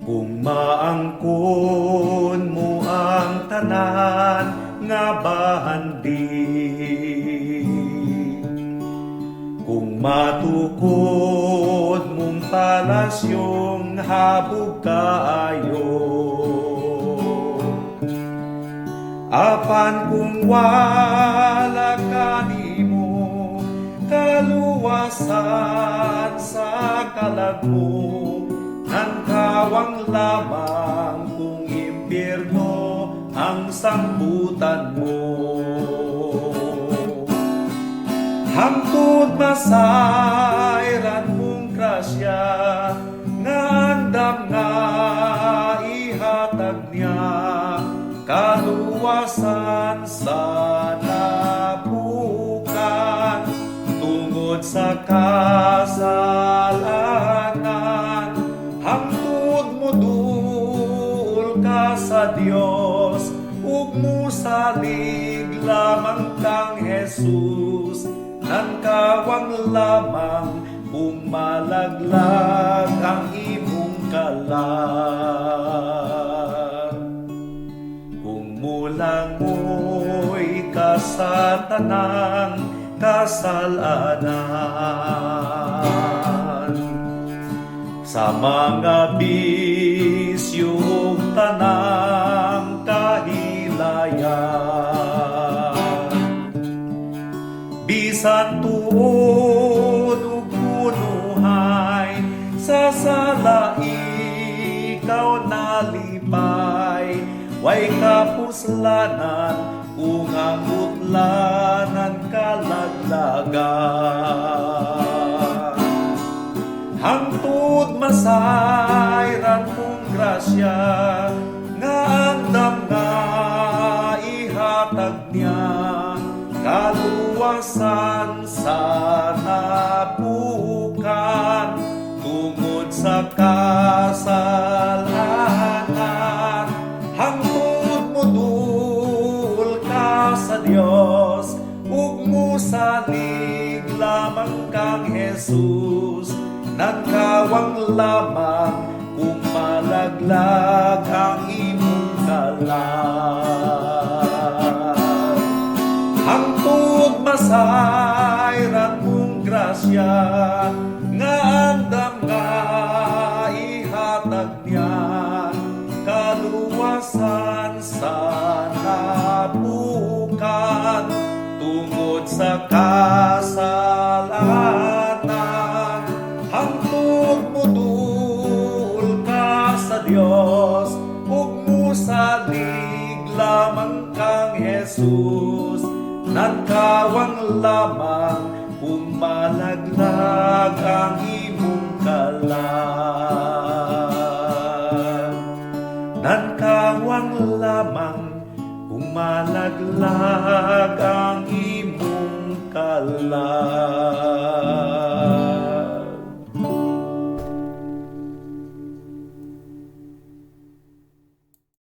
Kung maangkon mo ang tanan nga bahandi, kung matukod mong palasyong habog kaayo, apan kung wala kanimo kaluwasan sa kalagmo, nang kawang lamang kung impyerno ang sambutan mo. Hangtod masayran mong grasya nga andam nga ihatag niya, kaluwasan sa napukan tungod sa kasalanan. Hangtod mo duol ka sa Dios, ug musalig lamang kang Jesus, nang kawang lamang kung malaglag ang imong kalag. Kung mulang mo'y kasatanang kasalanan, sa mga bisyong tanang kahilayan, bisan tuod ug punuhay sa sala ikaw nalipay, way kapuslanan kung ang utlanan kalaglagan. Hangtod masayran mong grasya nga andam nga ihatag niya, kaluwasan sa napukan tungod sa kasalanan. Hangtod mo duol ka sa Dios, ug musalig lamang kang Jesus, nang kawang lamang kung malaglag ang imong kalag. Hangtod masayran mong grasya nga andam nga ihatag niya, kaluwasan sa napukan tungod sa kasalanan. Hangtod mo duol ka sa Dios, ug musalig lamang kang Jesus, nang kawang lamang kung malaglag ang imong kalag. Nang kawang lamang kung malaglag ang imong kalag.